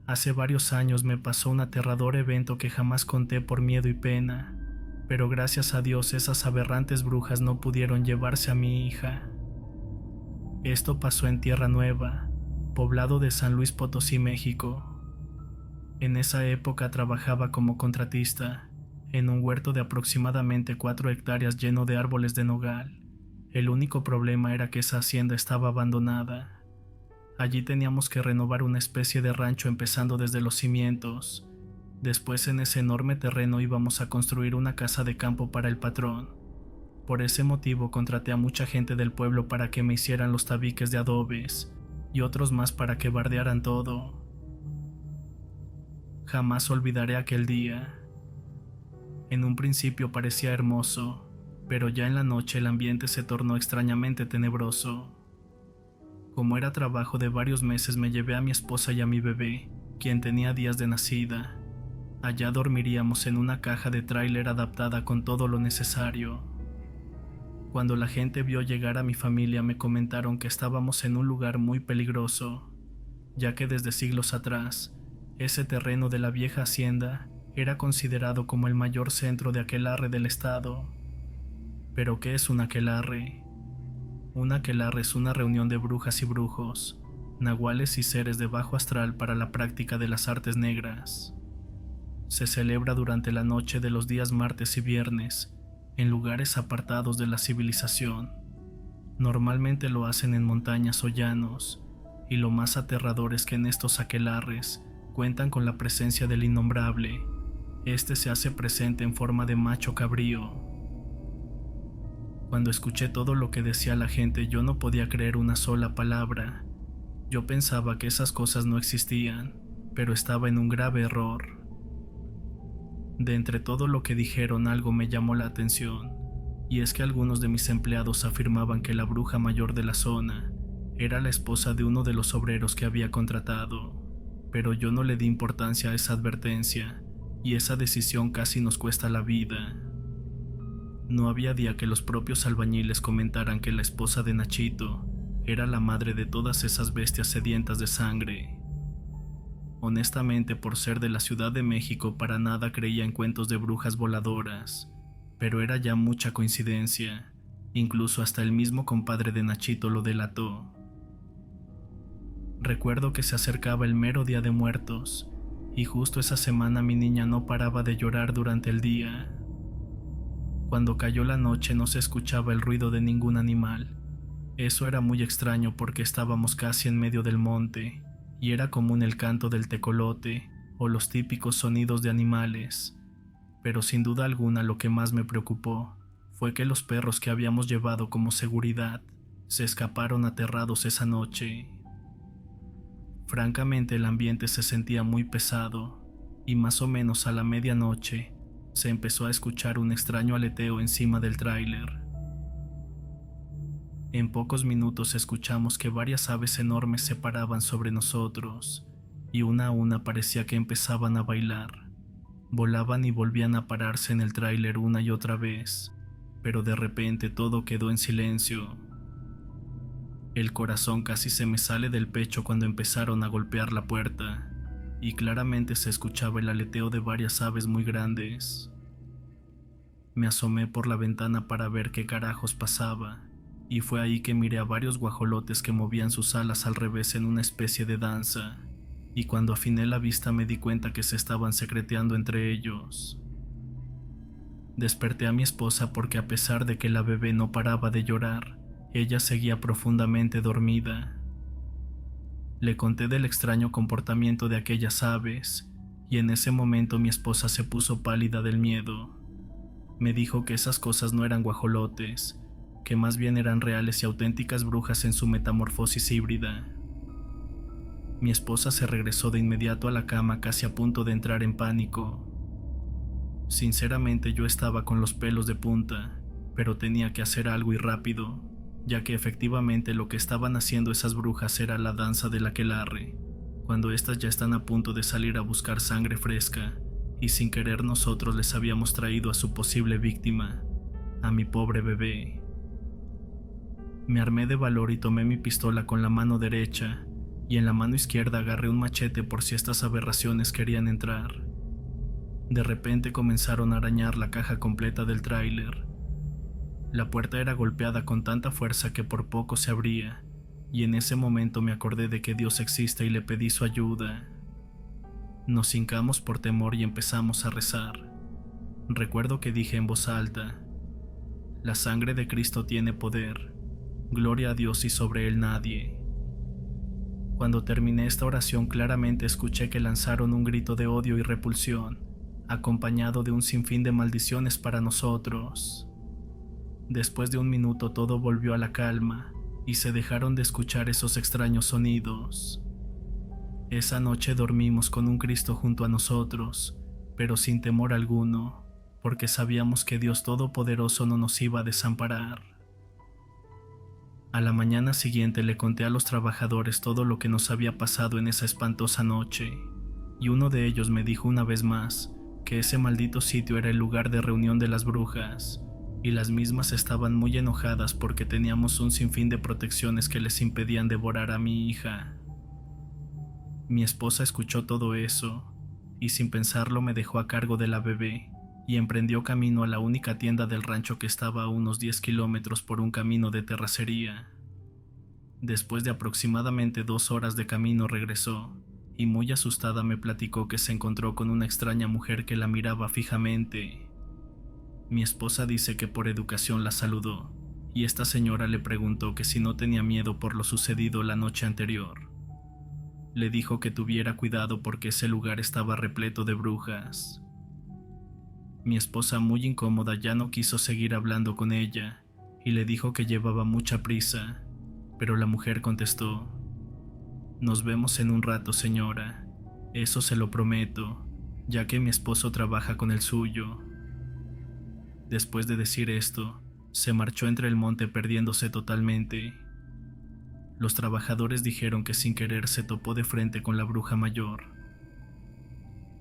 Hace varios años me pasó un aterrador evento que jamás conté por miedo y pena, pero gracias a Dios esas aberrantes brujas no pudieron llevarse a mi hija. Esto pasó en Tierra Nueva, poblado de San Luis Potosí, México. En esa época trabajaba como contratista en un huerto de aproximadamente 4 hectáreas lleno de árboles de nogal. El único problema era que esa hacienda estaba abandonada. Allí teníamos que renovar una especie de rancho empezando desde los cimientos. Después en ese enorme terreno íbamos a construir una casa de campo para el patrón. Por ese motivo contraté a mucha gente del pueblo para que me hicieran los tabiques de adobes y otros más para que bardearan todo. Jamás olvidaré aquel día. En un principio parecía hermoso, pero ya en la noche el ambiente se tornó extrañamente tenebroso. Como era trabajo de varios meses, me llevé a mi esposa y a mi bebé, quien tenía días de nacida. Allá dormiríamos en una caja de tráiler adaptada con todo lo necesario. Cuando la gente vio llegar a mi familia me comentaron que estábamos en un lugar muy peligroso, ya que desde siglos atrás, ese terreno de la vieja hacienda era considerado como el mayor centro de aquelarre del estado. ¿Pero qué es un aquelarre? Un aquelarre es una reunión de brujas y brujos, nahuales y seres de bajo astral para la práctica de las artes negras. Se celebra durante la noche de los días martes y viernes, en lugares apartados de la civilización. Normalmente lo hacen en montañas o llanos, y lo más aterrador es que en estos aquelarres cuentan con la presencia del innombrable. Este se hace presente en forma de macho cabrío. Cuando escuché todo lo que decía la gente, yo no podía creer una sola palabra. Yo pensaba que esas cosas no existían, pero estaba en un grave error. De entre todo lo que dijeron, algo me llamó la atención, y es que algunos de mis empleados afirmaban que la bruja mayor de la zona era la esposa de uno de los obreros que había contratado, pero yo no le di importancia a esa advertencia, y esa decisión casi nos cuesta la vida. No había día que los propios albañiles comentaran que la esposa de Nachito era la madre de todas esas bestias sedientas de sangre. Honestamente, por ser de la Ciudad de México, para nada creía en cuentos de brujas voladoras, pero era ya mucha coincidencia. Incluso hasta el mismo compadre de Nachito lo delató. Recuerdo que se acercaba el mero Día de Muertos, y justo esa semana mi niña no paraba de llorar durante el día. Cuando cayó la noche no se escuchaba el ruido de ningún animal. Eso era muy extraño porque estábamos casi en medio del monte, y era común el canto del tecolote o los típicos sonidos de animales. Pero sin duda alguna lo que más me preocupó fue que los perros que habíamos llevado como seguridad se escaparon aterrados esa noche. Francamente, el ambiente se sentía muy pesado, y más o menos a la medianoche se empezó a escuchar un extraño aleteo encima del tráiler. En pocos minutos escuchamos que varias aves enormes se paraban sobre nosotros, y una a una parecía que empezaban a bailar. Volaban y volvían a pararse en el tráiler una y otra vez, pero de repente todo quedó en silencio. El corazón casi se me sale del pecho cuando empezaron a golpear la puerta, y claramente se escuchaba el aleteo de varias aves muy grandes. Me asomé por la ventana para ver qué carajos pasaba, y fue ahí que miré a varios guajolotes que movían sus alas al revés en una especie de danza, y cuando afiné la vista me di cuenta que se estaban secreteando entre ellos. Desperté a mi esposa porque a pesar de que la bebé no paraba de llorar, ella seguía profundamente dormida. Le conté del extraño comportamiento de aquellas aves, y en ese momento mi esposa se puso pálida del miedo. Me dijo que esas cosas no eran guajolotes, que más bien eran reales y auténticas brujas en su metamorfosis híbrida. Mi esposa se regresó de inmediato a la cama casi a punto de entrar en pánico. Sinceramente yo estaba con los pelos de punta, pero tenía que hacer algo y rápido, ya que efectivamente lo que estaban haciendo esas brujas era la danza del aquelarre, cuando éstas ya están a punto de salir a buscar sangre fresca, y sin querer nosotros les habíamos traído a su posible víctima, a mi pobre bebé. Me armé de valor y tomé mi pistola con la mano derecha, y en la mano izquierda agarré un machete por si estas aberraciones querían entrar. De repente comenzaron a arañar la caja completa del tráiler. La puerta era golpeada con tanta fuerza que por poco se abría, y en ese momento me acordé de que Dios existe y le pedí su ayuda. Nos hincamos por temor y empezamos a rezar. Recuerdo que dije en voz alta: la sangre de Cristo tiene poder, gloria a Dios y sobre él nadie. Cuando terminé esta oración claramente escuché que lanzaron un grito de odio y repulsión, acompañado de un sinfín de maldiciones para nosotros. Después de un minuto todo volvió a la calma y se dejaron de escuchar esos extraños sonidos. Esa noche dormimos con un Cristo junto a nosotros, pero sin temor alguno, porque sabíamos que Dios Todopoderoso no nos iba a desamparar. A la mañana siguiente le conté a los trabajadores todo lo que nos había pasado en esa espantosa noche, y uno de ellos me dijo una vez más que ese maldito sitio era el lugar de reunión de las brujas, y las mismas estaban muy enojadas porque teníamos un sinfín de protecciones que les impedían devorar a mi hija. Mi esposa escuchó todo eso, y sin pensarlo me dejó a cargo de la bebé, y emprendió camino a la única tienda del rancho que estaba a unos 10 kilómetros por un camino de terracería. Después de aproximadamente 2 horas de camino regresó, y muy asustada me platicó que se encontró con una extraña mujer que la miraba fijamente. Mi esposa dice que por educación la saludó, y esta señora le preguntó que si no tenía miedo por lo sucedido la noche anterior. Le dijo que tuviera cuidado porque ese lugar estaba repleto de brujas. Mi esposa, muy incómoda, ya no quiso seguir hablando con ella, y le dijo que llevaba mucha prisa, pero la mujer contestó: nos vemos en un rato, señora, eso se lo prometo, ya que mi esposo trabaja con el suyo. Después de decir esto, se marchó entre el monte perdiéndose totalmente. Los trabajadores dijeron que sin querer se topó de frente con la bruja mayor.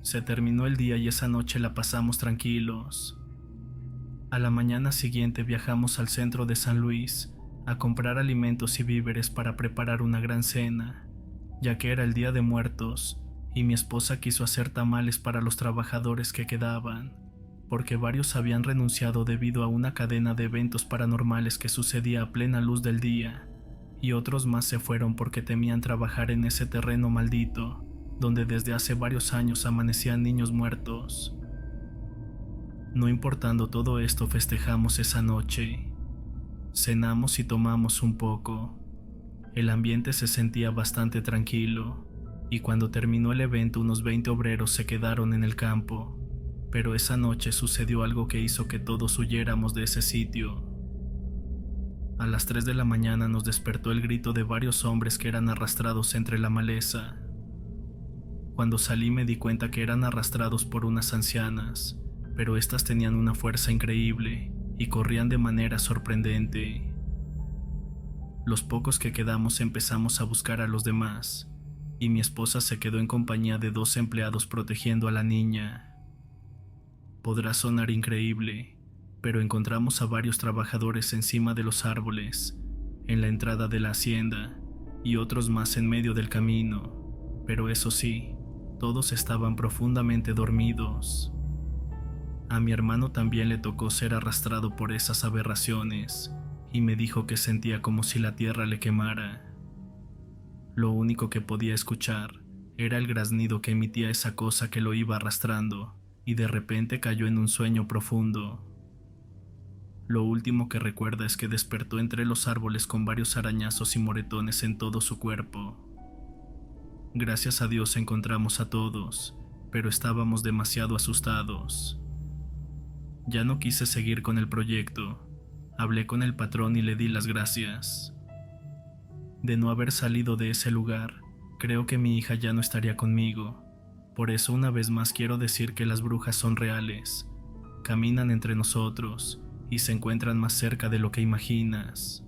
Se terminó el día y esa noche la pasamos tranquilos. A la mañana siguiente viajamos al centro de San Luis a comprar alimentos y víveres para preparar una gran cena, ya que era el Día de Muertos y mi esposa quiso hacer tamales para los trabajadores que quedaban, porque varios habían renunciado debido a una cadena de eventos paranormales que sucedía a plena luz del día, y otros más se fueron porque temían trabajar en ese terreno maldito, donde desde hace varios años amanecían niños muertos. No importando todo esto, festejamos esa noche. Cenamos y tomamos un poco. El ambiente se sentía bastante tranquilo, y cuando terminó el evento unos 20 obreros se quedaron en el campo, pero esa noche sucedió algo que hizo que todos huyéramos de ese sitio. A las 3 de la mañana nos despertó el grito de varios hombres que eran arrastrados entre la maleza. Cuando salí me di cuenta que eran arrastrados por unas ancianas, pero estas tenían una fuerza increíble y corrían de manera sorprendente. Los pocos que quedamos empezamos a buscar a los demás, y mi esposa se quedó en compañía de 2 empleados protegiendo a la niña. Podrá sonar increíble, pero encontramos a varios trabajadores encima de los árboles, en la entrada de la hacienda, y otros más en medio del camino, pero eso sí, todos estaban profundamente dormidos. A mi hermano también le tocó ser arrastrado por esas aberraciones, y me dijo que sentía como si la tierra le quemara. Lo único que podía escuchar era el graznido que emitía esa cosa que lo iba arrastrando, y de repente cayó en un sueño profundo. Lo último que recuerda es que despertó entre los árboles con varios arañazos y moretones en todo su cuerpo. Gracias a Dios encontramos a todos, pero estábamos demasiado asustados. Ya no quise seguir con el proyecto. Hablé con el patrón y le di las gracias. De no haber salido de ese lugar, creo que mi hija ya no estaría conmigo. Por eso una vez más quiero decir que las brujas son reales, caminan entre nosotros y se encuentran más cerca de lo que imaginas.